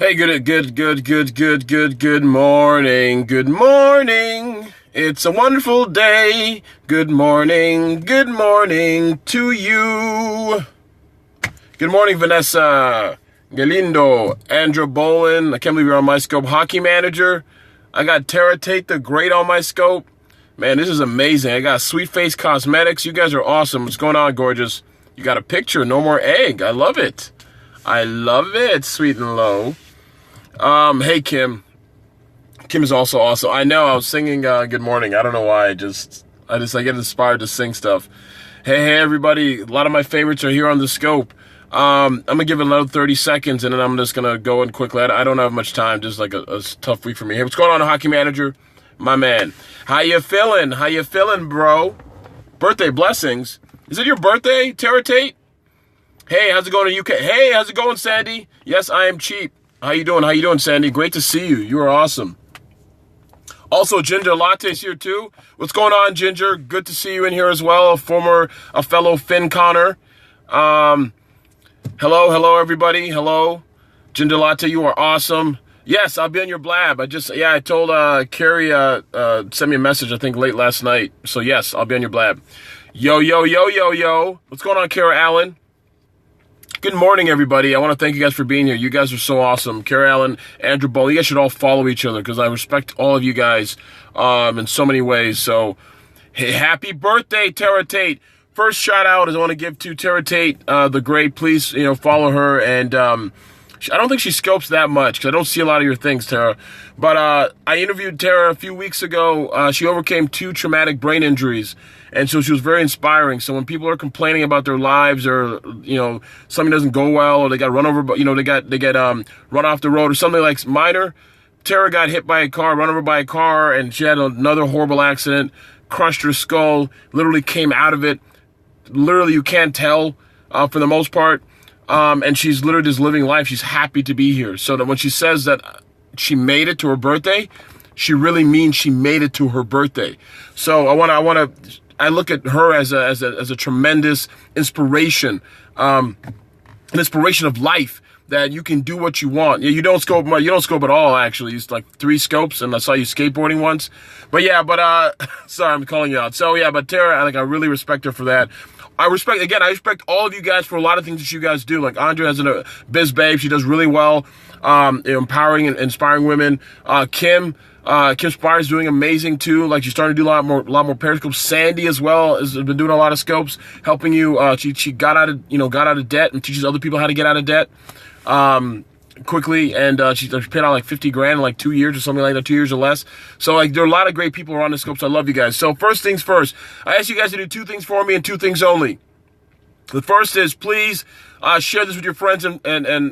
Hey, good morning. Good morning. It's a wonderful day. Good morning to you. Good morning, Vanessa, Galindo, Andrew Bolin. I can't believe you're on my scope. Hockey manager. I got Tara Tate the Great on my scope. Man, this is amazing. I got Sweet Face Cosmetics. You guys are awesome. What's going on, gorgeous? You got a picture. No more egg. I love it. I love it, sweet and low. Hey, Kim. Kim is also awesome. I know, I was singing Good Morning. I don't know why. I get inspired to sing stuff. Hey, everybody. A lot of my favorites are here on the scope. I'm going to give it another 30 seconds, and then I'm just going to go in quickly. I don't have much time. Just like a tough week for me. Hey, what's going on, Hockey Manager? My man. How you feeling? How you feeling, bro? Birthday blessings. Is it your birthday, Tara Tate? Hey, how's it going in UK? Hey, how's it going, Sandy? Yes, I am cheap. How you doing? How you doing, Sandy? Great to see you. You are awesome. Also, Ginger Latte's here too. What's going on, Ginger? Good to see you in here as well. A fellow Finn Connor. Hello, everybody. Hello, Ginger Latte. You are awesome. Yes, I'll be on your blab. I told Carrie sent me a message I think late last night. So yes, I'll be on your blab. Yo. What's going on, Kara Allen? Good morning, everybody. I want to thank you guys for being here. You guys are so awesome. Kara Allen, Andrew Bull, you guys should all follow each other because I respect all of you guys in so many ways. So, hey, happy birthday, Tara Tate. First shout out is I want to give to Tara Tate, the great. Please, follow her. And I don't think she scopes that much because I don't see a lot of your things, Tara. But I interviewed Tara a few weeks ago. She overcame 2 traumatic brain injuries. And so she was very inspiring. So when people are complaining about their lives or, something doesn't go well or they got run over, they get run off the road or something like minor, Tara got hit by a car, run over by a car, and she had another horrible accident, crushed her skull, literally came out of it. Literally, you can't tell for the most part. And she's literally just living life. She's happy to be here. So that when she says that she made it to her birthday, she really means she made it to her birthday. So I look at her as a tremendous inspiration, an inspiration of life that you can do what you want. You don't scope at all, actually. It's like 3 scopes, and I saw you skateboarding once. But sorry, I'm calling you out. So yeah, but Tara, I really respect her for that. I respect all of you guys for a lot of things that you guys do. Like Andrea has a biz babe. She does really well, empowering and inspiring women. Kim Spire's doing amazing too. Like she's starting to do a lot more periscopes. Sandy as well has been doing a lot of scopes, helping you. She got out of debt and teaches other people how to get out of debt quickly. And she paid out like $50,000 in like 2 years or something like that, 2 years or less. So there are a lot of great people around the scopes. I love you guys. So first things first, I ask you guys to do 2 things for me and 2 things only. The first is please share this with your friends and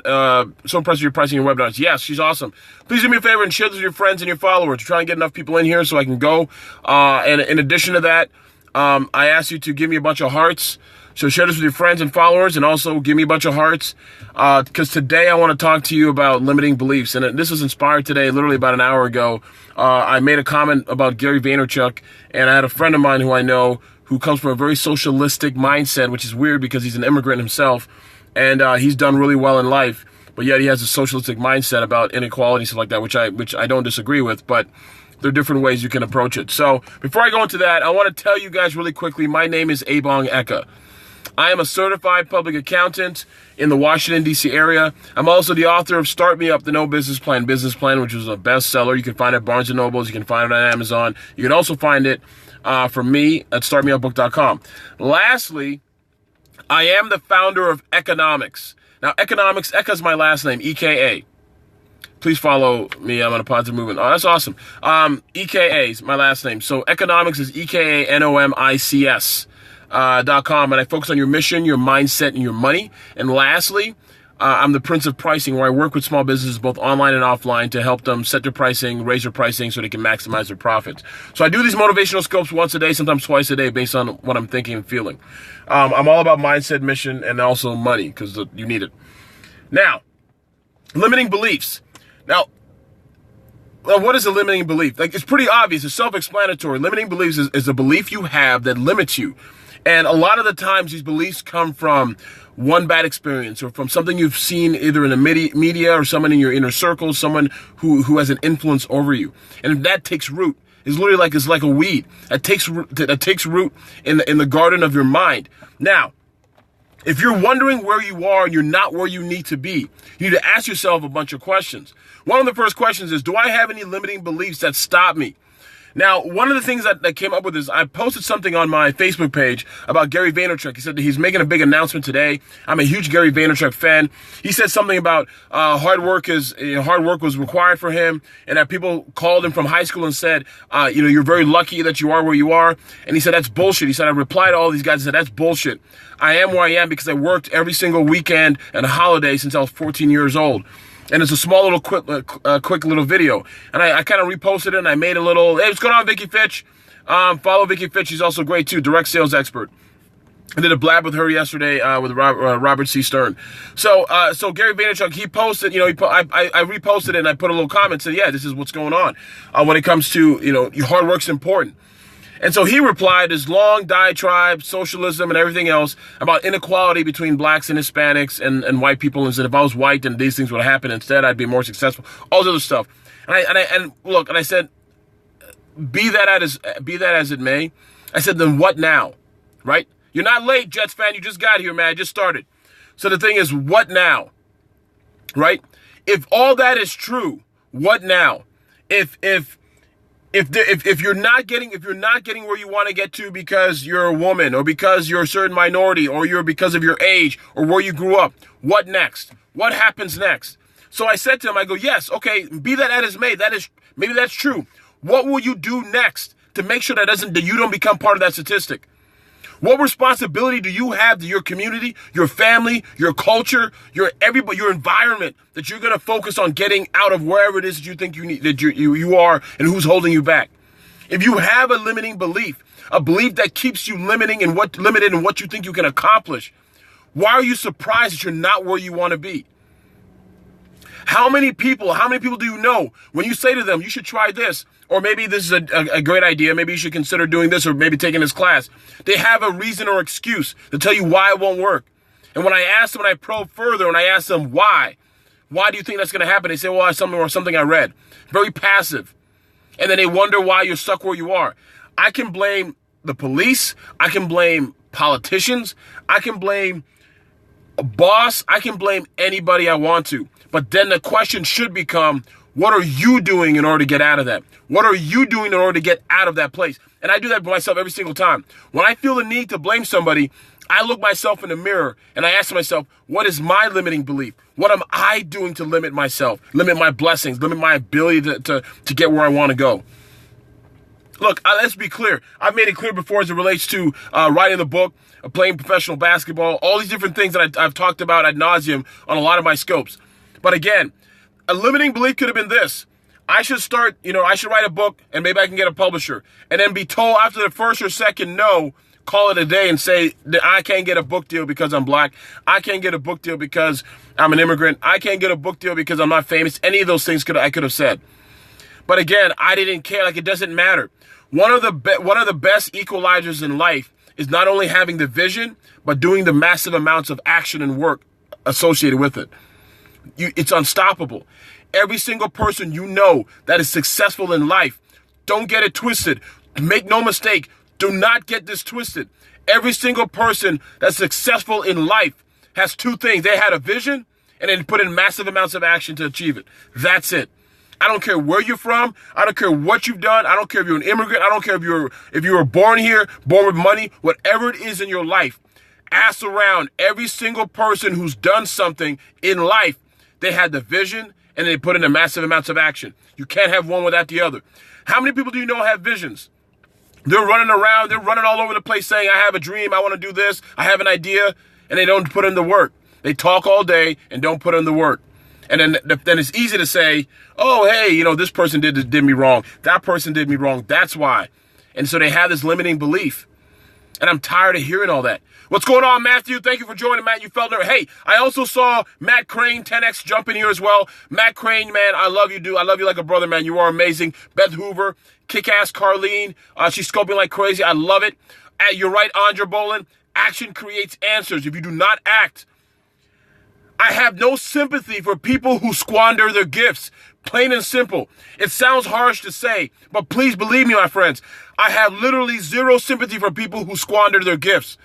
so impressed with your pricing your webinars. Yes, she's awesome. Please do me a favor and share this with your friends and your followers. We're trying to get enough people in here so I can go. And in addition to that, I ask you to give me a bunch of hearts. So share this with your friends and followers and also give me a bunch of hearts. Because today I want to talk to you about limiting beliefs. And this was inspired today, literally about an hour ago. I made a comment about Gary Vaynerchuk, and I had a friend of mine who I know who comes from a very socialistic mindset, which is weird because he's an immigrant himself, and he's done really well in life, but yet he has a socialistic mindset about inequality and stuff like that, which I don't disagree with, but there are different ways you can approach it. So before I go into that, I want to tell you guys really quickly, my name is Ebongeka. I am a certified public accountant in the Washington, D.C. area. I'm also the author of Start Me Up, the No Business Plan, which was a bestseller. You can find it at Barnes & Nobles. You can find it on Amazon. You can also find it from me at startmeupbook.com. Lastly, I am the founder of Economics. Now, Eka is my last name, EKA. Please follow me. I'm on a positive movement. Oh, that's awesome. EKA is my last name. So Economics is EKANOMICS. .com, and I focus on your mission, your mindset, and your money. And lastly, I'm the Prince of Pricing, where I work with small businesses both online and offline to help them set their pricing, raise their pricing so they can maximize their profits. So I do these motivational scopes once a day, sometimes twice a day, based on what I'm thinking and feeling. I'm all about mindset, mission, and also money, because you need it. Now, limiting beliefs. Now, what is a limiting belief? It's pretty obvious. It's self-explanatory. Limiting beliefs is a belief you have that limits you. And a lot of the times these beliefs come from one bad experience or from something you've seen either in the media or someone in your inner circle, someone who has an influence over you. And if that takes root, it's like a weed that takes root in the garden of your mind. Now, if you're wondering where you are and you're not where you need to be, you need to ask yourself a bunch of questions. One of the first questions is, do I have any limiting beliefs that stop me? Now, one of the things that came up with this, I posted something on my Facebook page about Gary Vaynerchuk. He said that he's making a big announcement today. I'm a huge Gary Vaynerchuk fan. He said something about hard work was required for him, and that people called him from high school and said, you're very lucky that you are where you are. And he said, that's bullshit. He said, I replied to all these guys and said, that's bullshit. I am where I am because I worked every single weekend and holiday since I was 14 years old. And it's a small little quick little video. And I kind of reposted it and I made a little, hey, what's going on, Vicky Fitch? Follow Vicky Fitch. She's also great too, direct sales expert. I did a blab with her yesterday with Robert C. Stern. So Gary Vaynerchuk, he posted, I reposted it and I put a little comment, said, yeah, this is what's going on when it comes to, your hard work's important. And so he replied this long diatribe, socialism and everything else about inequality between blacks and Hispanics and white people. And said, if I was white, then these things would happen. Instead, I'd be more successful. All this other stuff. And I said, be that as it may. I said, then what now? Right? You're not late, Jets fan. You just got here, man. I just started. So the thing is, what now? Right? If all that is true, what now? If you're not getting where you want to get to because you're a woman or because you're a certain minority or because of your age or where you grew up, what next? What happens next? So I said to him, I go, yes, okay, be that as may, maybe that's true. What will you do next to make sure that you don't become part of that statistic? What responsibility do you have to your community, your family, your culture, your environment that you're going to focus on getting out of wherever it is that you think you need, that you are and who's holding you back? If you have a limiting belief, a belief that keeps you limited in what you think you can accomplish, why are you surprised that you're not where you want to be? How many people do you know when you say to them, you should try this, or maybe this is a great idea, maybe you should consider doing this, or maybe taking this class. They have a reason or excuse to tell you why it won't work. And when I ask them and I probe further and I ask them why do you think that's going to happen? They say, well, it's something I read. Very passive. And then they wonder why you're stuck where you are. I can blame the police. I can blame politicians. I can blame a boss. I can blame anybody I want to. But then the question should become, what are you doing in order to get out of that? What are you doing in order to get out of that place? And I do that for myself every single time. When I feel the need to blame somebody, I look myself in the mirror and I ask myself, what is my limiting belief? What am I doing to limit myself, limit my blessings, limit my ability to get where I want to go? Look, let's be clear. I've made it clear before as it relates to writing the book, playing professional basketball, all these different things that I've talked about ad nauseum on a lot of my scopes. But again, a limiting belief could have been this. I should write a book and maybe I can get a publisher. And then be told after the first or second no, call it a day and say, I can't get a book deal because I'm black. I can't get a book deal because I'm an immigrant. I can't get a book deal because I'm not famous. Any of those things I could have said. But again, I didn't care. Like, it doesn't matter. One of the best equalizers in life is not only having the vision, but doing the massive amounts of action and work associated with it. It's unstoppable. Every single person you know that is successful in life, don't get it twisted. Make no mistake. Do not get this twisted. Every single person that's successful in life has two things. They had a vision and then put in massive amounts of action to achieve it. That's it. I don't care where you're from. I don't care what you've done. I don't care if you're an immigrant. I don't care if you were born here, born with money, whatever it is in your life. Ask around every single person who's done something in life. They had the vision and they put in the massive amounts of action. You can't have one without the other. How many people do you know have visions? They're running around. They're running all over the place saying, I have a dream. I want to do this. I have an idea. And they don't put in the work. They talk all day and don't put in the work. And then it's easy to say, oh, hey, this person did me wrong. That person did me wrong. That's why. And so they have this limiting belief. And I'm tired of hearing all that. What's going on, Matthew? Thank you for joining, Matt. You felt it. Hey, I also saw Matt Crane, 10X, jump in here as well. Matt Crane, man, I love you, dude. I love you like a brother, man. You are amazing. Beth Hoover, Kick-Ass Carlene. She's scoping like crazy. I love it. You're right, Andra Bolin. Action creates answers. If you do not act, I have no sympathy for people who squander their gifts. Plain and simple. It sounds harsh to say, but please believe me, my friends. I have literally zero sympathy for people who squander their gifts.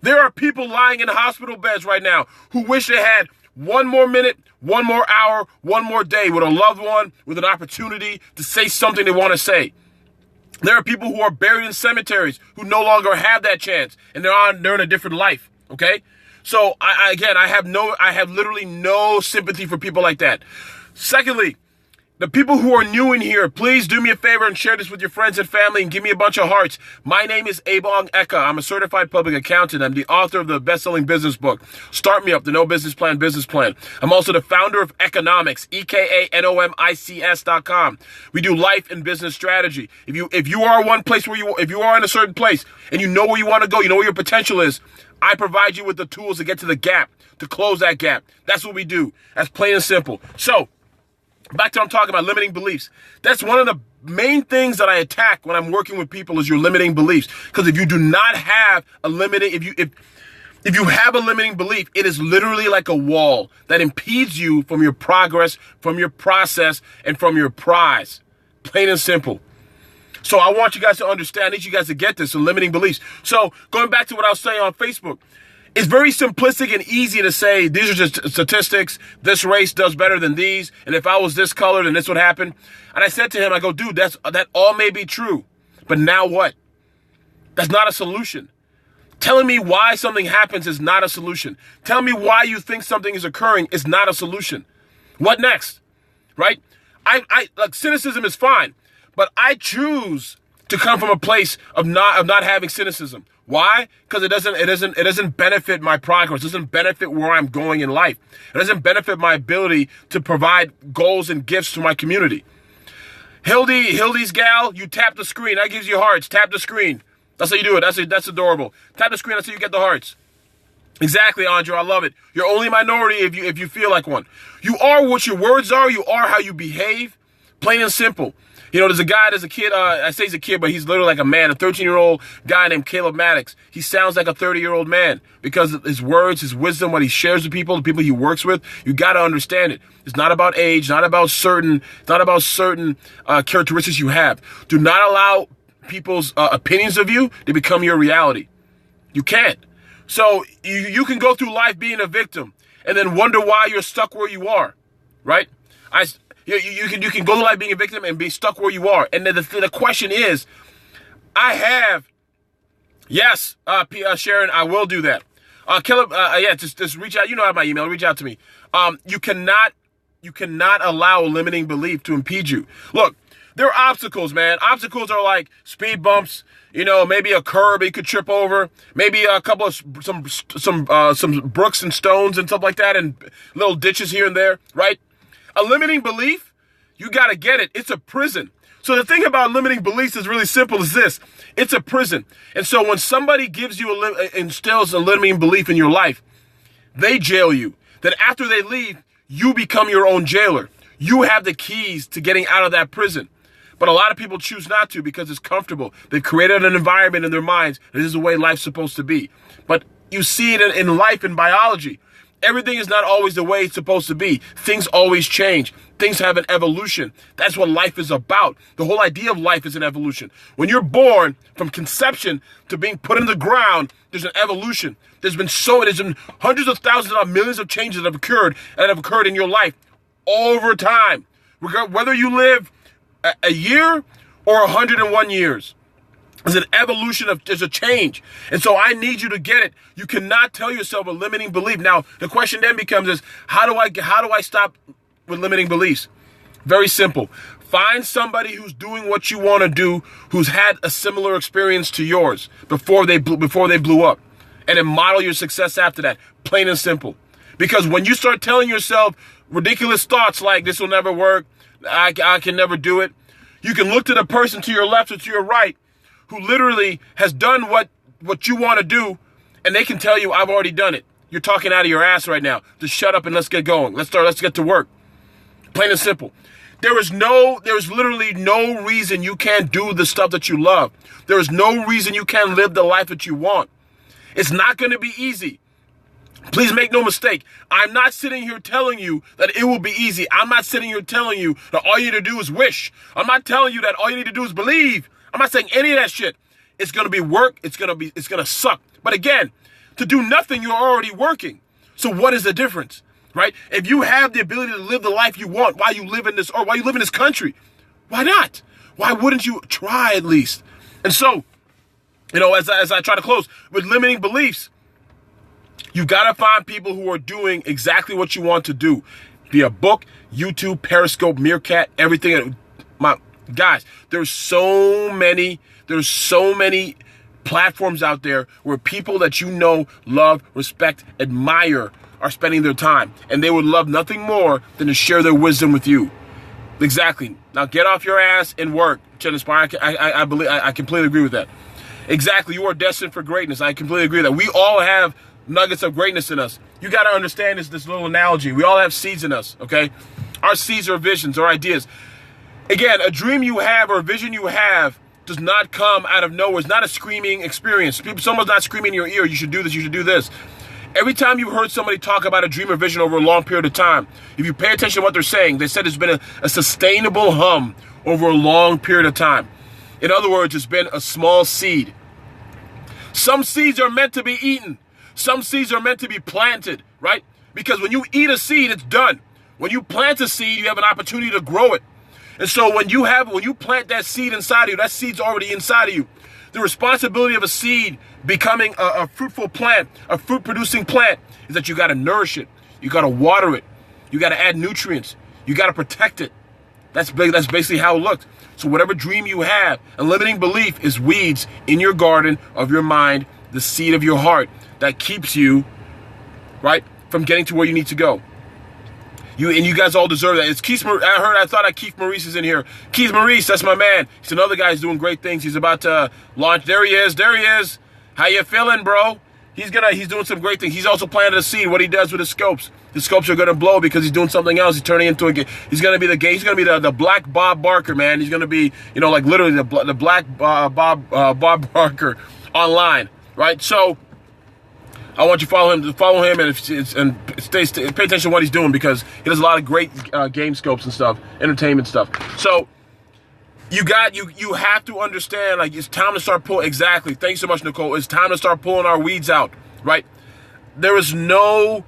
There are people lying in hospital beds right now who wish they had one more minute, one more hour, one more day with a loved one, with an opportunity to say something they want to say. There are people who are buried in cemeteries who no longer have that chance, and they're in a different life. Okay, so I have literally no sympathy for people like that. Secondly, the people who are new in here, please do me a favor and share this with your friends and family and give me a bunch of hearts. My name is Ebongeka. I'm a certified public accountant. I'm the author of the best-selling business book, Start Me Up, the No Business Plan Business Plan. I'm also the founder of Economics, EKANOMICS.com. We do life and business strategy. If you are one place if you are in a certain place and you know where you want to go, you know where your potential is, I provide you with the tools to get to the gap, to close that gap. That's what we do. That's plain and simple. So, back to what I'm talking about, limiting beliefs. That's one of the main things that I attack when I'm working with people is your limiting beliefs. Because if you do not have a limiting, if you have a limiting belief, it is literally like a wall that impedes you from your progress, from your process, and from your prize. Plain and simple. So I want you guys to understand, I need you guys to get this, the limiting beliefs. So going back to what I was saying on Facebook, it's very simplistic and easy to say, these are just statistics. This race does better than these. And if I was this color, then this would happen. And I said to him, I go, dude, that all may be true. But now what? That's not a solution. Telling me why something happens is not a solution. Telling me why you think something is occurring is not a solution. What next? Right? Like, cynicism is fine. But I choose to come from a place of not having cynicism. Why? Because it doesn't benefit my progress. It doesn't benefit where I'm going in life. It doesn't benefit my ability to provide goals and gifts to my community. Hildy's gal, you tap the screen. That gives you hearts. Tap the screen. That's how you do it. That's adorable. Tap the screen. That's how you get the hearts. Exactly, Andrew. I love it. You're only a minority if you feel like one. You are what your words are. You are how you behave. Plain and simple. You know, there's a kid, I say he's a kid, but he's literally like a man, a 13-year-old guy named Caleb Maddox. He sounds like a 30-year-old man because of his words, his wisdom, what he shares with people, the people he works with. You got to understand it. It's not about age, not about certain characteristics you have. Do not allow people's opinions of you to become your reality. You can't. So you can go through life being a victim and then wonder why you're stuck where you are, right? You can go through life being a victim and be stuck where you are. And then the question is, Sharon, I will do that. Caleb, just reach out. You know I have my email. Reach out to me. You cannot allow a limiting belief to impede you. Look, there are obstacles, man. Obstacles are like speed bumps. You know, maybe a curb you could trip over. Maybe a couple of some brooks and stones and stuff like that, and little ditches here and there, right? A limiting belief, you got to get it. It's a prison. So the thing about limiting beliefs is really simple as this. It's a prison. And so when somebody gives you instills a limiting belief in your life, they jail you. Then after they leave, you become your own jailer. You have the keys to getting out of that prison. But a lot of people choose not to because it's comfortable. They've created an environment in their minds. This is the way life's supposed to be. But you see it in life, in biology. Everything is not always the way it's supposed to be. Things always change. Things have an evolution. That's what life is about. The whole idea of life is an evolution. When you're born, from conception to being put in the ground, there's an evolution. There's been hundreds of thousands of millions of changes that have occurred in your life over time. Whether you live a year or 101 years. There's an evolution there's a change. And so I need you to get it. You cannot tell yourself a limiting belief. Now, the question then becomes how do I stop with limiting beliefs? Very simple. Find somebody who's doing what you want to do, who's had a similar experience to yours before they blew up. And then model your success after that. Plain and simple. Because when you start telling yourself ridiculous thoughts like this will never work, I can never do it, you can look to the person to your left or to your right who literally has done what you want to do, and they can tell you, I've already done it. You're talking out of your ass right now. Just shut up and let's get going. Let's get to work. Plain and simple. There's literally no reason you can't do the stuff that you love. There is no reason you can't live the life that you want. It's not going to be easy. Please make no mistake. I'm not sitting here telling you that it will be easy. I'm not sitting here telling you that all you need to do is wish. I'm not telling you that all you need to do is believe. I'm not saying any of that shit. It's going to be work. It's going to suck. But again, to do nothing, you're already working. So what is the difference, right? If you have the ability to live the life you want while you live in this, or while you live in this country, why not? Why wouldn't you try at least? And so, as I try to close with limiting beliefs, you've got to find people who are doing exactly what you want to do. Via book, YouTube, Periscope, Meerkat, everything. Guys, there's so many platforms out there where people that you know, love, respect, admire are spending their time. And they would love nothing more than to share their wisdom with you. Exactly. Now get off your ass and work. Chen Inspire, I completely agree with that. Exactly. You are destined for greatness. I completely agree with that. We all have nuggets of greatness in us. You got to understand this little analogy. We all have seeds in us, okay? Our seeds are visions or ideas. Again, a dream you have or a vision you have does not come out of nowhere. It's not a screaming experience. Someone's not screaming in your ear, you should do this, you should do this. Every time you heard somebody talk about a dream or vision over a long period of time, if you pay attention to what they're saying, they said it's been a sustainable hum over a long period of time. In other words, it's been a small seed. Some seeds are meant to be eaten. Some seeds are meant to be planted, right? Because when you eat a seed, it's done. When you plant a seed, you have an opportunity to grow it. And so when you plant that seed inside of you, that seed's already inside of you. The responsibility of a seed becoming a fruitful plant, a fruit-producing plant, is that you got to nourish it. You got to water it. You got to add nutrients. You got to protect it. That's basically how it looks. So whatever dream you have, a limiting belief is weeds in your garden of your mind, the seed of your heart that keeps you, right, from getting to where you need to go. You guys all deserve that. It's Keith. I thought Keith Maurice is in here. Keith Maurice, that's my man. He's another guy who's doing great things. He's about to launch. There he is. How you feeling, bro? He's doing some great things. He's also planted a seed. What he does with his scopes. The scopes are gonna blow because he's doing something else. He's turning into he's gonna be the Black Bob Barker, man. He's gonna be, like literally the Black Bob Barker online, right? So I want you to follow him, and pay attention to what he's doing, because he does a lot of great game scopes and stuff, entertainment stuff. So you have to understand, like, it's time to start pulling. Exactly. Thanks so much, Nicole. It's time to start pulling our weeds out, right? There is no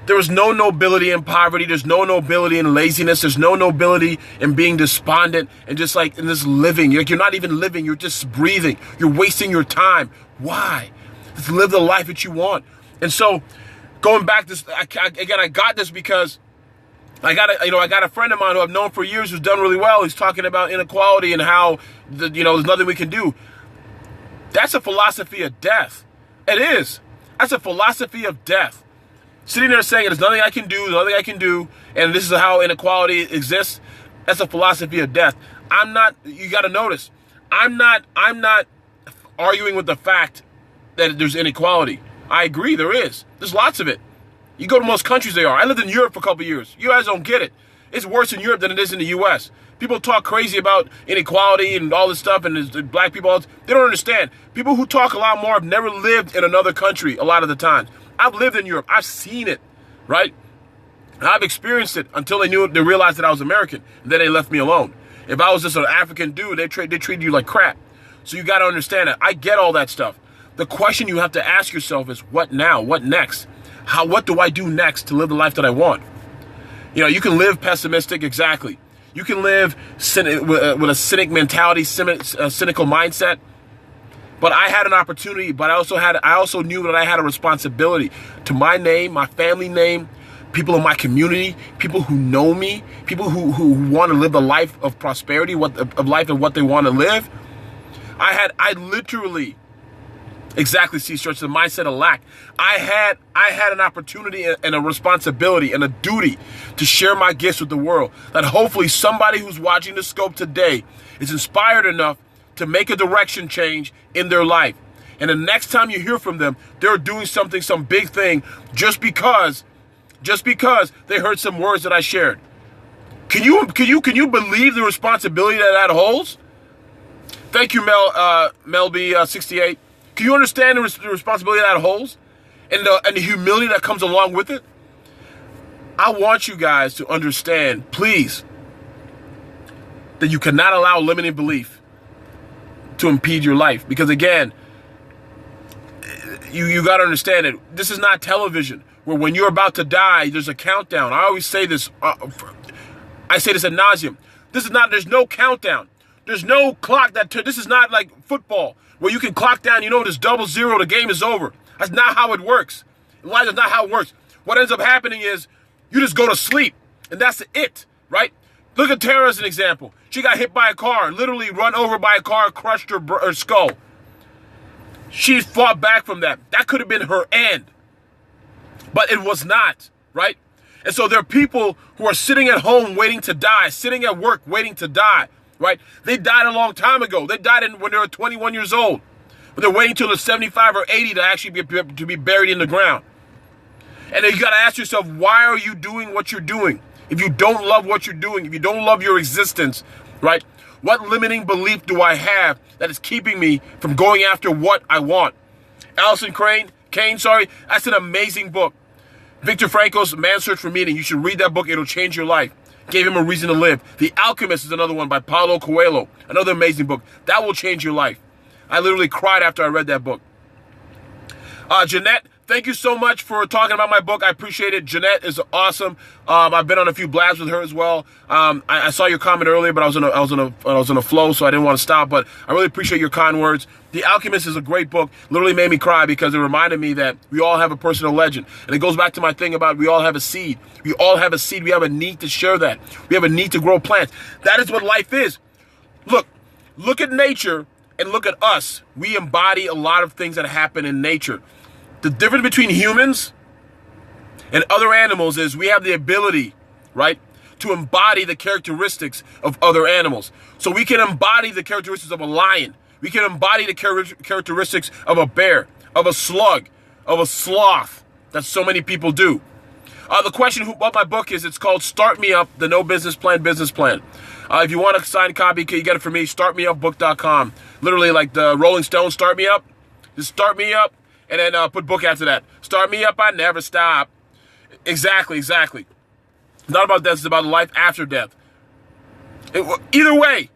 nobility in poverty. There's no nobility in laziness. There's no nobility in being despondent and just like in this living. You're not even living. You're just breathing. You're wasting your time. Why? Just live the life that you want. And so, going back, I got this because I got a friend of mine who I've known for years who's done really well. He's talking about inequality and how there's nothing we can do. That's a philosophy of death. It is. That's a philosophy of death. Sitting there saying there's nothing I can do, and this is how inequality exists. That's a philosophy of death. You got to notice, I'm not arguing with the fact that there's inequality. I agree, there is. There's lots of it. You go to most countries, they are. I lived in Europe for a couple of years. You guys don't get it. It's worse in Europe than it is in the U.S. People talk crazy about inequality and all this stuff, and there's black people. They don't understand. People who talk a lot more have never lived in another country a lot of the time. I've lived in Europe. I've seen it, right? I've experienced it until they realized that I was American, and then they left me alone. If I was just an African dude, they treated you like crap. So you got to understand that. I get all that stuff. The question you have to ask yourself is, what now? What next? What do I do next to live the life that I want? You can live pessimistic, exactly. You can live with a cynic mentality, cynical mindset. But I had an opportunity, but I also knew that I had a responsibility to my name, my family name, people in my community, people who know me, people who want to live a life of prosperity, of life of what they want to live. I literally, exactly, C-Stretch, the mindset of lack. I had an opportunity and a responsibility and a duty to share my gifts with the world, that hopefully somebody who's watching the scope today is inspired enough to make a direction change in their life. And the next time you hear from them, they're doing something, some big thing, just because they heard some words that I shared. Can you believe the responsibility that holds? Thank you, Mel B 68. Can you understand the responsibility that holds, and the humility that comes along with it? I want you guys to understand, please, that you cannot allow limiting belief to impede your life. Because again, you got to understand it. This is not television where when you're about to die, there's a countdown. I always say this. I say this ad nauseum. There's no countdown. There's no clock this is not like football where you can clock down, there's 0-0, the game is over. That's not how it works. Life is not how it works. What ends up happening is you just go to sleep, and that's it, right? Look at Tara as an example. She got hit by a car, literally run over by a car, crushed her skull. She fought back from that. That could have been her end, but it was not, right? And so there are people who are sitting at home waiting to die, sitting at work waiting to die, right? They died a long time ago. They died when they were 21 years old, but they're waiting till they're 75 or 80 to actually be buried in the ground. And then you got to ask yourself, why are you doing what you're doing? If you don't love what you're doing, if you don't love your existence, right? What limiting belief do I have that is keeping me from going after what I want? Allison Kane, that's an amazing book. Viktor Frankl's Man's Search for Meaning. You should read that book. It'll change your life. Gave him a reason to live. The Alchemist is another one by Paulo Coelho. Another amazing book. That will change your life. I literally cried after I read that book. Jeanette, thank you so much for talking about my book. I appreciate it. Jeanette is awesome. I've been on a few blabs with her as well. I saw your comment earlier, but I was in a flow, so I didn't want to stop. But I really appreciate your kind words. The Alchemist is a great book. Literally made me cry because it reminded me that we all have a personal legend, and it goes back to my thing about we all have a seed. We all have a seed. We have a need to share that. We have a need to grow plants. That is what life is. Look at nature and look at us. We embody a lot of things that happen in nature. The difference between humans and other animals is we have the ability, right, to embody the characteristics of other animals. So we can embody the characteristics of a lion. We can embody the characteristics of a bear, of a slug, of a sloth, that so many people do. The question about my book is, it's called Start Me Up, the No Business Plan Business Plan. If you want a signed copy, you get it from me, startmeupbook.com. Literally like the Rolling Stones, Start Me Up. Just start me up. And then put book after that. Start me up, I never stop. Exactly. Not about death, it's about life after death. Either way,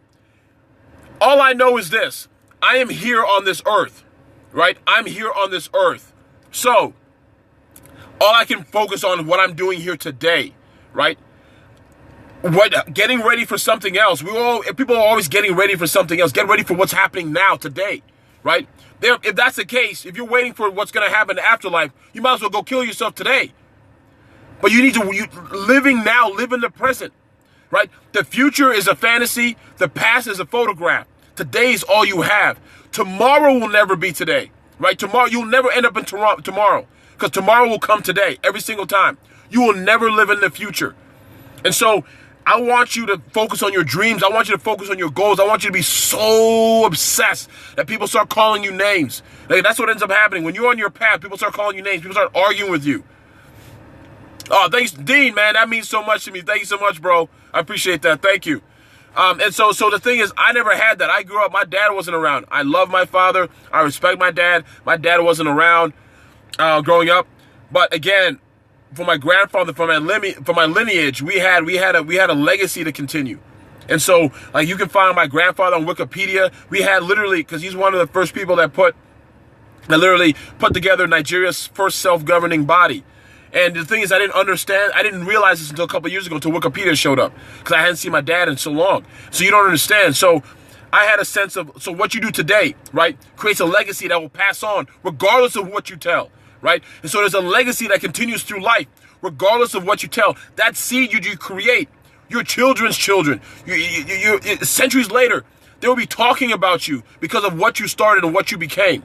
all I know is this. I am here on this earth, right? I'm here on this earth. So, all I can focus on is what I'm doing here today, right? Getting ready for something else. People are always getting ready for something else. Get ready for what's happening now, today, right? If that's the case, if you're waiting for what's going to happen in the afterlife, you might as well go kill yourself today. But you need to, living now, live in the present, right? The future is a fantasy. The past is a photograph. Today is all you have. Tomorrow will never be today, right? Tomorrow, you'll never end up in tomorrow because tomorrow will come today every single time. You will never live in the future. And so I want you to focus on your dreams. I want you to focus on your goals. I want you to be so obsessed that people start calling you names. Like, that's what ends up happening. When you're on your path, people start calling you names. People start arguing with you. Oh, thanks, Dean, man. That means so much to me. Thank you so much, bro. I appreciate that. Thank you. And so the thing is, I never had that. I grew up, my dad wasn't around. I love my father. I respect my dad. My dad wasn't around growing up. But again, for my grandfather, for my lineage, we had a legacy to continue. And so, like, you can find my grandfather on Wikipedia. We had literally, because he's one of the first people that literally put together Nigeria's first self-governing body. And the thing is, I didn't realize this until a couple of years ago, until Wikipedia showed up, because I hadn't seen my dad in so long. So you don't understand. So I had a sense of, so what you do today, right, creates a legacy that will pass on, regardless of what you tell. Right? And so there's a legacy that continues through life, regardless of what you tell. That seed you create, your children's children, centuries later, they will be talking about you because of what you started and what you became.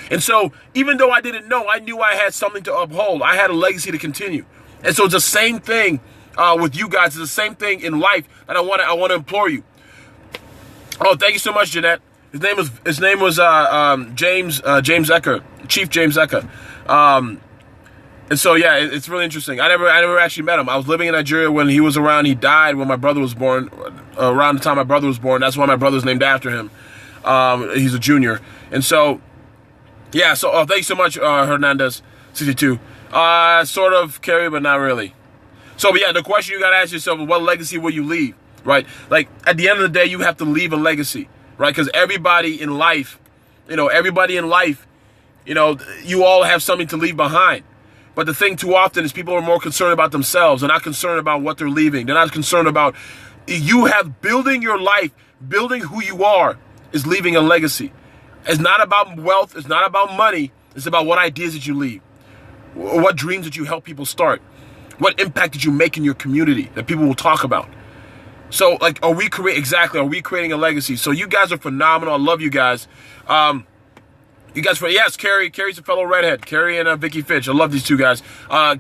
And so even though I didn't know, I knew I had something to uphold. I had a legacy to continue. And so it's the same thing with you guys. It's the same thing in life that I want to implore you. Oh, thank you so much, Jeanette. His name was James Ecker, Chief James Ecker. And so, yeah, it's really interesting. I never actually met him. I was living in Nigeria when he was around. He died when my brother was born, around the time my brother was born. That's why my brother's named after him. He's a junior. And so, yeah, so thanks so much, Hernandez62. Sort of, Kerry, but not really. So, but yeah, the question you got to ask yourself is, what legacy will you leave, right? Like, at the end of the day, you have to leave a legacy, right? Because everybody in life, you all have something to leave behind. But the thing too often is people are more concerned about themselves. They're not concerned about what they're leaving. They're not concerned about building your life, building who you are is leaving a legacy. It's not about wealth. It's not about money. It's about what ideas did you leave? What dreams did you help people start? What impact did you make in your community that people will talk about? So, like, are we creating a legacy? So you guys are phenomenal. I love you guys. Yes, Carrie's a fellow redhead. Carrie and Vicky Fitch. I love these two guys.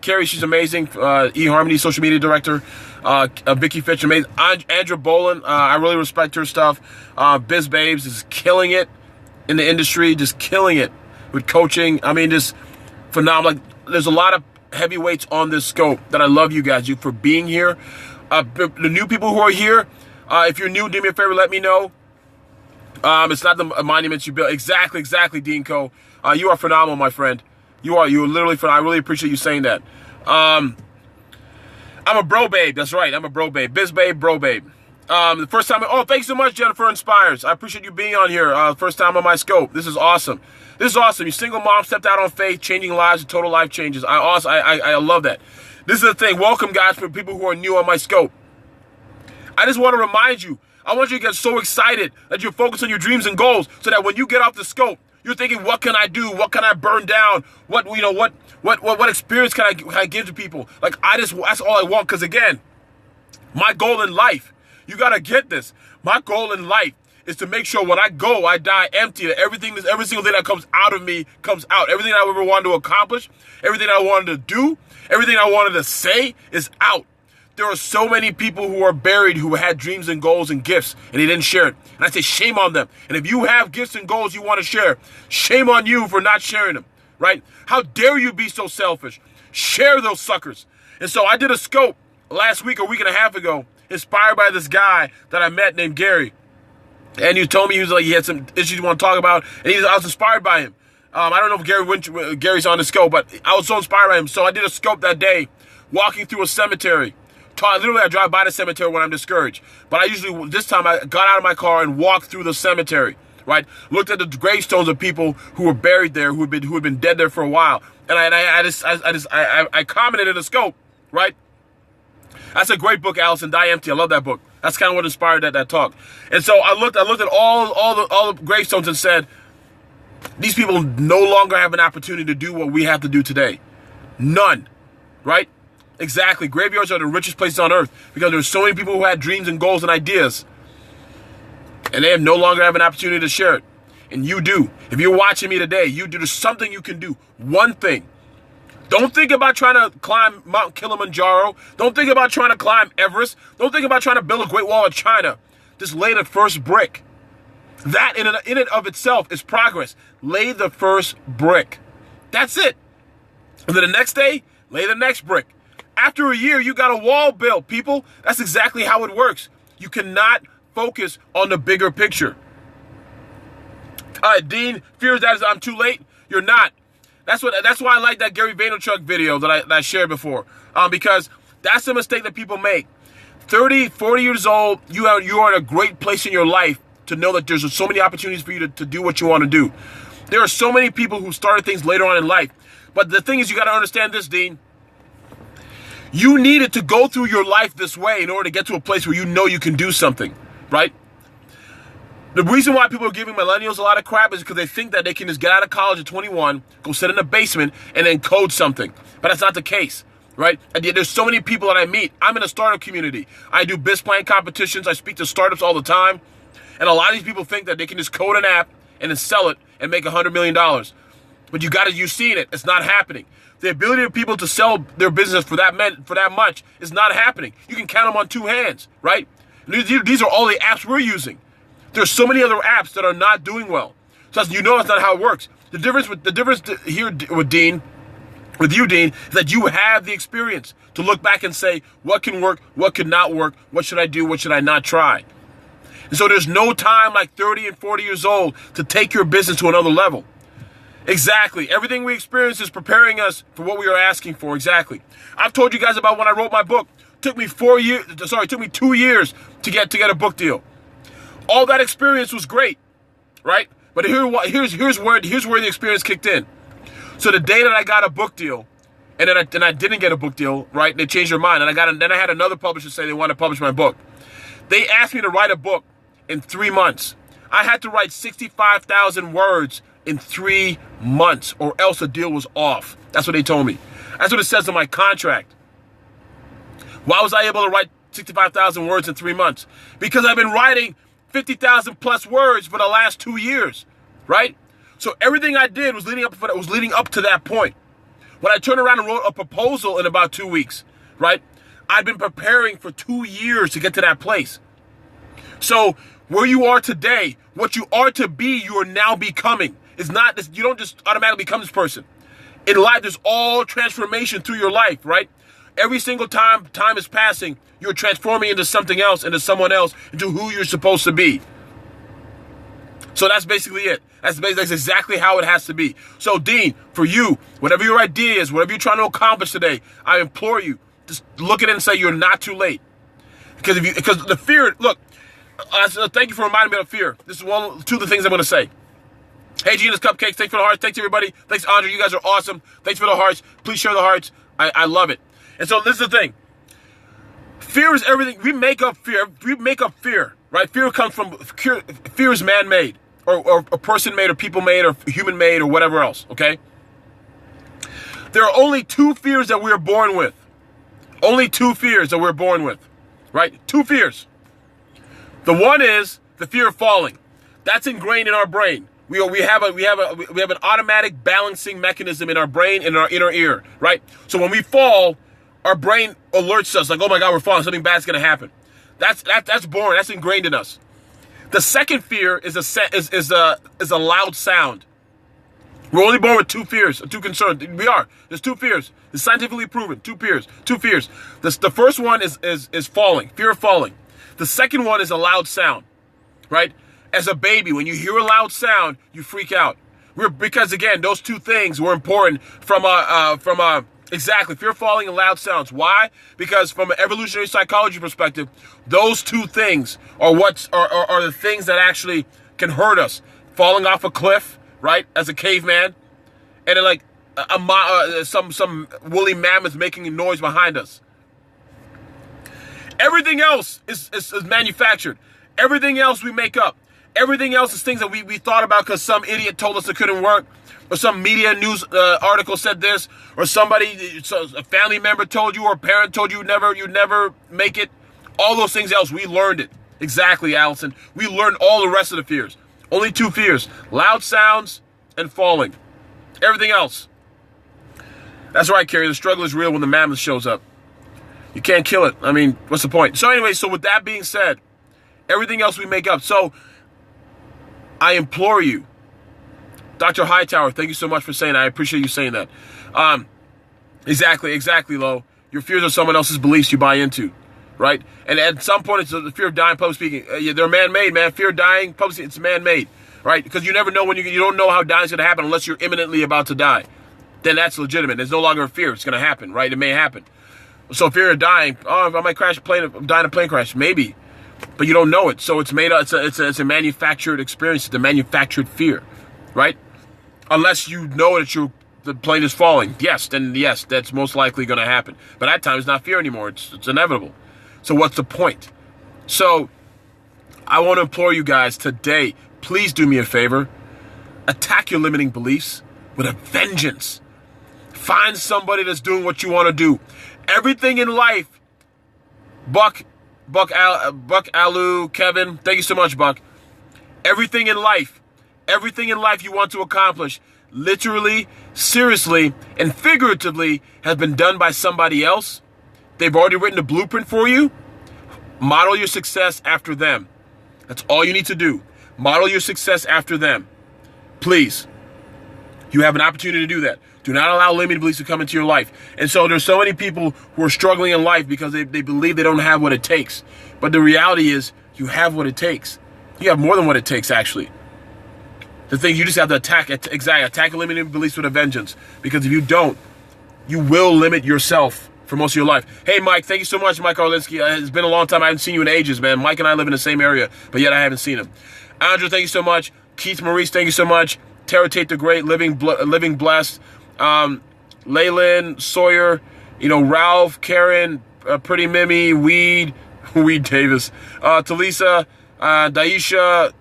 Carrie, she's amazing. eHarmony, social media director. Vicky Fitch, amazing. Andrea Bolin, I really respect her stuff. Biz Babes is killing it in the industry, just killing it with coaching. I mean, just phenomenal. Like, there's a lot of heavyweights on this scope that I love you guys for being here. The new people who are here, if you're new, do me a favor, let me know. It's not the monuments you built. Exactly, Dean Co. You are phenomenal, my friend. You're literally phenomenal. I really appreciate you saying that. I'm a bro babe. That's right. I'm a bro babe. Biz babe, bro babe. The first time. Oh, thanks so much, Jennifer Inspires. I appreciate you being on here. First time on my scope. This is awesome. You single mom, stepped out on faith, changing lives and total life changes. I love that. This is the thing. Welcome, guys, for people who are new on my scope. I just want to remind you. I want you to get so excited that you're focused on your dreams and goals so that when you get off the scope, you're thinking, what can I do? What can I burn down? What experience can I give to people? Like, that's all I want. Because again, my goal in life, you got to get this. My goal in life is to make sure when I go, I die empty. That every single thing that comes out of me comes out. Everything I ever wanted to accomplish, everything I wanted to do, everything I wanted to say is out. There are so many people who are buried who had dreams and goals and gifts, and they didn't share it. And I say shame on them. And if you have gifts and goals you want to share, shame on you for not sharing them, right? How dare you be so selfish? Share those suckers. And so I did a scope last week, a week and a half ago, inspired by this guy that I met named Gary. And he told me he had some issues he wanted to talk about, and I was inspired by him. I don't know if Gary's on the scope, but I was so inspired by him. So I did a scope that day, walking through a cemetery. Literally, I drive by the cemetery when I'm discouraged. But this time I got out of my car and walked through the cemetery, right? Looked at the gravestones of people who were buried there, who had been dead there for a while. And I commented in the scope, right? That's a great book, Allison, Die Empty. I love that book. That's kind of what inspired that talk. And so I looked at all the gravestones and said, these people no longer have an opportunity to do what we have to do today. None, right? Exactly. Graveyards are the richest places on earth because there's so many people who had dreams and goals and ideas, and they no longer have an opportunity to share it. And you do. If you're watching me today, you do. There's something you can do. One thing. Don't think about trying to climb Mount Kilimanjaro. Don't think about trying to climb Everest. Don't think about trying to build a Great Wall of China. Just lay the first brick. That in and of itself is progress. Lay the first brick. That's it. And then the next day, lay the next brick. After a year, you got a wall built, people. That's exactly how it works. You cannot focus on the bigger picture. Dean fears that I'm too late. You're not. That's why I like that Gary Vaynerchuk video that I shared before. Because that's the mistake that people make. 30, 40 years old, you are in a great place in your life to know that there's so many opportunities for you to do what you want to do. There are so many people who started things later on in life. But the thing is, you got to understand this, Dean. You needed to go through your life this way in order to get to a place where you know you can do something, right? The reason why people are giving millennials a lot of crap is because they think that they can just get out of college at 21, go sit in a basement, and then code something. But that's not the case, right? And there's so many people that I meet. I'm in a startup community. I do biz plan competitions. I speak to startups all the time. And a lot of these people think that they can just code an app and then sell it and make $100 million. But you've seen it. It's not happening. The ability of people to sell their business for that much is not happening. You can count them on two hands, right? These are all the apps we're using. There's so many other apps that are not doing well. So you know that's not how it works. The difference here with Dean with you, Dean, is that you have the experience to look back and say, what can work, what could not work, what should I do, what should I not try? And so there's no time like 30 and 40 years old to take your business to another level. Exactly. Everything we experience is preparing us for what we are asking for. Exactly. I've told you guys about when I wrote my book. It took me 2 years to get a book deal. All that experience was great, right? But here's where the experience kicked in. So the day that I got a book deal, and then I didn't get a book deal, right? They changed their mind, and then I had another publisher say they want to publish my book. They asked me to write a book in 3 months. I had to write 65,000 words in 3 months, or else the deal was off. That's what they told me. That's what it says in my contract. Why was I able to write 65,000 words in 3 months? Because I've been writing 50,000 plus words for the last 2 years, right? So everything I did was leading up to that point. When I turned around and wrote a proposal in about 2 weeks, right? I've been preparing for 2 years to get to that place. So where you are today, what you are to be, you are now becoming. It's not this, you don't just automatically become this person. In life, there's all transformation through your life, right? Every single time is passing, you're transforming into something else, into someone else, into who you're supposed to be. So that's basically it. That's exactly how it has to be. So Dean, for you, whatever your idea is, whatever you're trying to accomplish today, I implore you, just look at it and say you're not too late. Because the fear, look, thank you for reminding me of fear. This is two of the things I'm going to say. Hey, Gina's Cupcakes, thanks for the hearts. Thanks, everybody. Thanks, Andre. You guys are awesome. Thanks for the hearts. Please share the hearts. I love it. And so this is the thing. Fear is everything. We make up fear. We make up fear, right? Fear comes from, fear is man-made, or person-made, or people-made, or human-made, or whatever else, okay? There are only 2 fears that we're born with. Only 2 fears that we're born with, right? 2 fears. The one is the fear of falling. That's ingrained in our brain. We have an automatic balancing mechanism in our brain, in our inner ear, right? So when we fall, our brain alerts us like, oh my God, we're falling. Something bad's gonna happen. That's born. That's ingrained in us. The second fear is a loud sound. We're only born with 2 fears, 2 concerns. We are. There's 2 fears. It's scientifically proven. 2 fears. 2 fears. The first one is falling. Fear of falling. The second one is a loud sound, right? As a baby, when you hear a loud sound, you freak out. Because again, those 2 things were important exactly, fear of falling and loud sounds. Why? Because from an evolutionary psychology perspective, those 2 things are are the things that actually can hurt us. Falling off a cliff, right? As a caveman, and then like some woolly mammoth making a noise behind us. Everything else is manufactured. Everything else we make up. Everything else is things that we thought about because some idiot told us it couldn't work, or some media news article said this, or a family member told you, or a parent told you you'd never make it. All those things else, we learned it. Exactly, Allison. We learned all the rest of the fears. Only 2 fears: loud sounds and falling. Everything else. That's right, Carrie. The struggle is real when the mammoth shows up. You can't kill it. I mean, what's the point? So anyway, so with that being said, everything else we make up. So I implore you, Dr. Hightower, thank you so much for saying that. I appreciate you saying that. Exactly, Lo. Your fears are someone else's beliefs you buy into, right? And at some point, it's the fear of dying public speaking. They're man-made, man. Fear of dying public speaking, it's man-made, right? Because you never know when you don't know how dying is going to happen unless you're imminently about to die. Then that's legitimate. There's no longer a fear. It's going to happen, right? It may happen. So fear of dying, I might crash a plane, die in a plane crash, maybe. But you don't know it, so it's made. It's a manufactured experience. It's a manufactured fear, right? Unless you know that the plane is falling. Yes, that's most likely going to happen. But that time it's not fear anymore. It's inevitable. So what's the point? So I want to implore you guys today. Please do me a favor. Attack your limiting beliefs with a vengeance. Find somebody that's doing what you want to do. Everything in life, Buck Alu, Kevin, thank you so much, Buck. Everything in life you want to accomplish, literally, seriously, and figuratively, has been done by somebody else. They've already written a blueprint for you. Model your success after them. That's all you need to do. Model your success after them. Please. You have an opportunity to do that. Do not allow limiting beliefs to come into your life. And so there's so many people who are struggling in life because they believe they don't have what it takes. But the reality is you have what it takes. You have more than what it takes, actually. The thing you just have to attack limiting beliefs with a vengeance. Because if you don't, you will limit yourself for most of your life. Hey, Mike, thank you so much, Mike Orlinsky. It's been a long time. I haven't seen you in ages, man. Mike and I live in the same area, but yet I haven't seen him. Andrew, thank you so much. Keith Maurice, thank you so much. Tara Tate the Great, Living Blessed. Laylin, Sawyer, Ralph, Karen, Pretty Mimi, Weed Davis, Talisa, Daisha,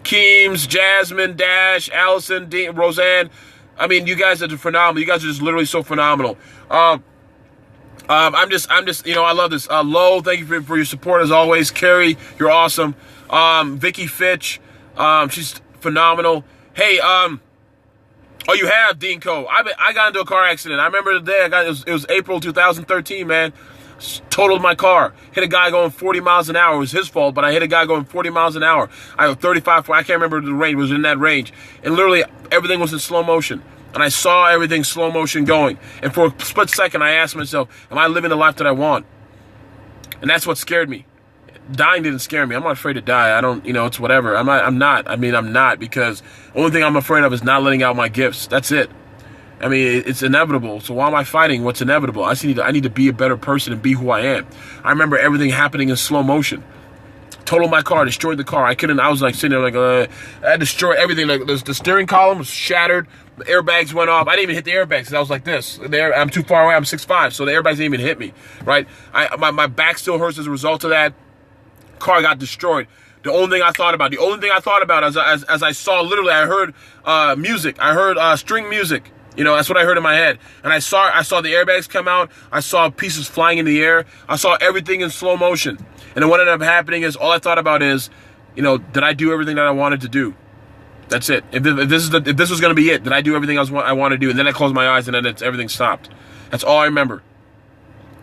Keems, Jasmine, Dash, Allison, Dean, Roseanne. I mean, you guys are phenomenal. You guys are just literally so phenomenal. I'm just, I love this. Lo, thank you for your support as always. Carrie, you're awesome. Vicky Fitch, she's phenomenal. Hey, oh, you have, Dean Cole. I got into a car accident. I remember the day it was April 2013, man. Totaled my car. Hit a guy going 40 miles an hour. It was his fault, but I hit a guy going 40 miles an hour. I was 35, I can't remember the range. It was in that range. And literally, everything was in slow motion. And I saw everything slow motion going. And for a split second, I asked myself, am I living the life that I want? And that's what scared me. Dying didn't scare me. I'm not afraid to die. I don't, it's whatever. I'm not because the only thing I'm afraid of is not letting out my gifts. That's it. I mean, it's inevitable. So why am I fighting what's inevitable? I need to be a better person and be who I am. I remember everything happening in slow motion. Totaled my car, destroyed the car. I was like sitting there like, I destroyed everything. Like the steering column was shattered. The airbags went off. I didn't even hit the airbags because I was like this. I'm too far away. I'm 6'5", so the airbags didn't even hit me, right? My back still hurts as a result of that. Car got destroyed. The only thing I thought about as I saw, literally, I heard music. I heard string music. That's what I heard in my head. And I saw the airbags come out. I saw pieces flying in the air. I saw everything in slow motion. And then what ended up happening is all I thought about is, did I do everything that I wanted to do? That's it. If this was going to be it, did I do everything I want to do? And then I closed my eyes and then everything stopped. That's all I remember.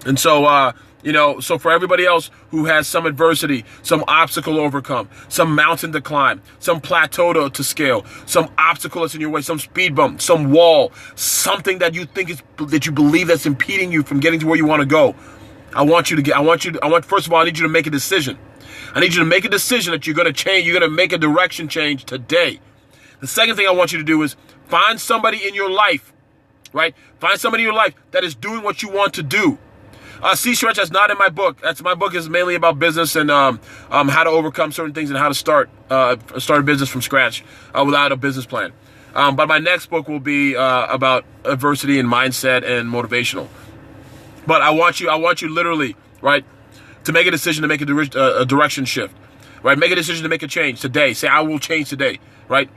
And so, so for everybody else who has some adversity, some obstacle to overcome, some mountain to climb, some plateau to scale, some obstacle that's in your way, some speed bump, some wall, something that you think that you believe that's impeding you from getting to where you want to go. First of all, I need you to make a decision. I need you to make a decision that you're going to change. You're going to make a direction change today. The second thing I want you to do is find somebody in your life, right? Find somebody in your life that is doing what you want to do. C-Stretch, that's not in my book. My book is mainly about business and how to overcome certain things and how to start a business from scratch without a business plan. But my next book will be about adversity and mindset and motivational. But I want you literally, right, to make a decision to make a direction shift, right? Make a decision to make a change today. Say, I will change today, right?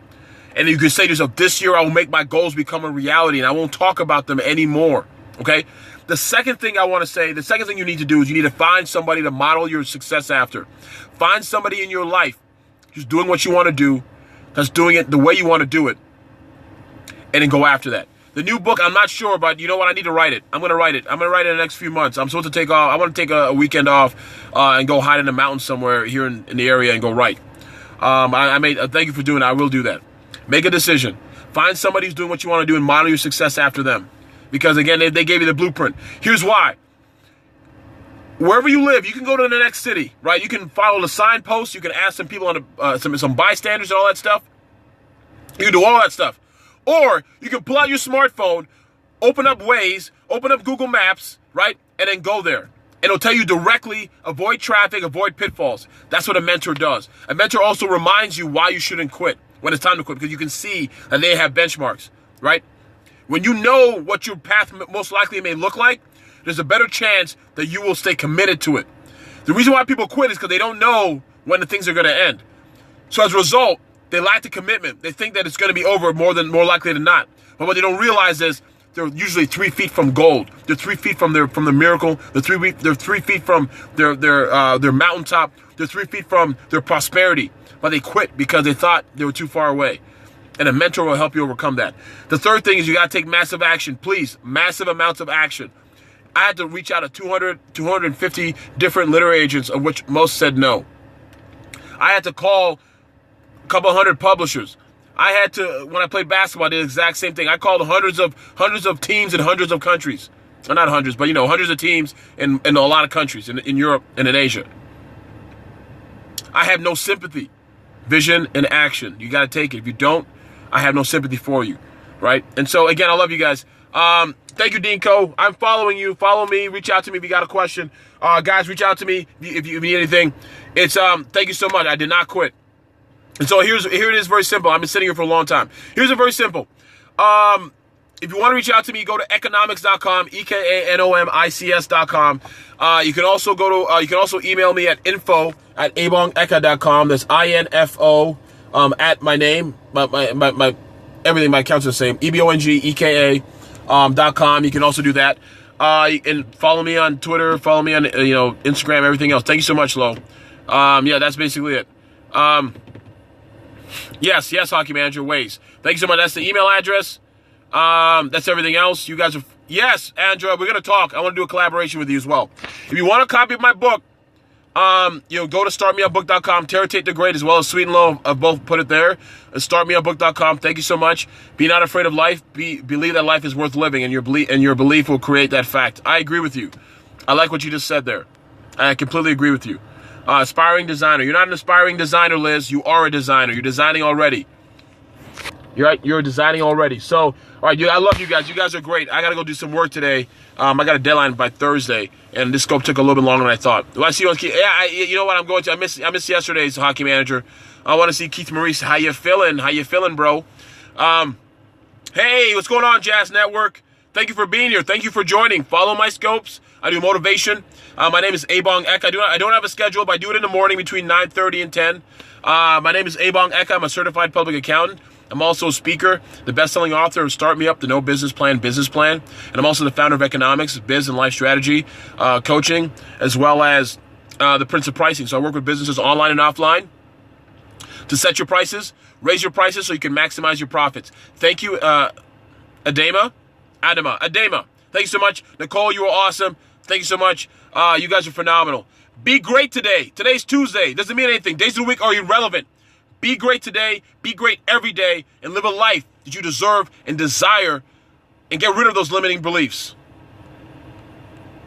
And you can say to yourself, this year I will make my goals become a reality and I won't talk about them anymore, okay? The second thing you need to do is you need to find somebody to model your success after. Find somebody in your life who's doing what you want to do, that's doing it the way you want to do it, and then go after that. The new book, I'm not sure, but you know what? I need to write it. I'm going to write it. I'm going to write it in the next few months. I'm supposed to take off. I want to take a weekend off and go hide in the mountains somewhere here in the area and go write. Thank you for doing that. I will do that. Make a decision. Find somebody who's doing what you want to do and model your success after them. Because, again, they gave you the blueprint. Here's why. Wherever you live, you can go to the next city, right? You can follow the signposts. You can ask some people, some bystanders and all that stuff. You can do all that stuff. Or you can pull out your smartphone, open up Waze, open up Google Maps, right? And then go there. And it'll tell you directly, avoid traffic, avoid pitfalls. That's what a mentor does. A mentor also reminds you why you shouldn't quit when it's time to quit, because you can see that they have benchmarks, right? When you know what your path most likely may look like, there's a better chance that you will stay committed to it. The reason why people quit is because they don't know when the things are going to end. So as a result, they lack the commitment. They think that it's going to be over more likely than not. But what they don't realize is they're usually 3 feet from gold. They're 3 feet from the miracle. They're 3 feet from their mountaintop. They're 3 feet from their prosperity. But they quit because they thought they were too far away. And a mentor will help you overcome that. The third thing is you got to take massive action. Please, massive amounts of action. I had to reach out to 250 different literary agents, of which most said no. I had to call a couple hundred publishers. I had to, when I played basketball, I did the exact same thing. I called hundreds of teams in hundreds of countries. Well, not hundreds, but hundreds of teams in a lot of countries in Europe and in Asia. I have no sympathy. Vision and action. You got to take it. If you don't, I have no sympathy for you, right? And so, again, I love you guys. Thank you, Dean Co. I'm following you. Follow me. Reach out to me if you got a question. Guys, reach out to me if you need anything. It's thank you so much. I did not quit. And so here it is, very simple. I've been sitting here for a long time. Here's a very simple. If you want to reach out to me, go to economics.com, EKANOMICS.com. You can also you can also email me at info@ebongeka.com. That's INFO at my name, my everything, my account's the same. EBONGEKA.com. You can also do that. And follow me on Twitter, follow me on Instagram, everything else. Thank you so much, Lo. Yeah, that's basically it. Yes, Hockey Manager, Waze. Thank you so much. That's the email address. That's everything else. You guys are, yes, Andrea, we're going to talk. I want to do a collaboration with you as well. If you want a copy of my book, go to startmeupbook.com. Terror Tate the Great as well as Sweet and Low have both put it there. Startmeupbook.com. Thank you so much. Be not afraid of life. Believe that life is worth living, and your belief will create that fact. I agree with you. I like what you just said there. I completely agree with you. Aspiring designer. You're not an aspiring designer, Liz. You are a designer. You're designing already. You're designing already. So, all right, I love you guys. You guys are great. I got to go do some work today. I got a deadline by Thursday, and this scope took a little bit longer than I thought. Do I see you on Keith? Yeah, you know what? I'm going to. I missed yesterday's Hockey Manager. I want to see Keith Maurice. How you feeling? How you feeling, bro? Hey, what's going on, Jazz Network? Thank you for being here. Thank you for joining. Follow my scopes. I do motivation. My name is ebongeka. I don't have a schedule, but I do it in the morning between 9:30 and 10. My name is ebongeka. I'm a certified public accountant. I'm also a speaker, the best-selling author of Start Me Up, the No Business Plan, and I'm also the founder of Economics, Biz and Life Strategy, coaching, as well as the Prince of Pricing. So I work with businesses online and offline to set your prices, raise your prices so you can maximize your profits. Thank you, Adema. Thank you so much. Nicole, you are awesome. Thank you so much. You guys are phenomenal. Be great today. Today's Tuesday. Doesn't mean anything. Days of the week are irrelevant. Be great today, be great every day, and live a life that you deserve and desire, and get rid of those limiting beliefs.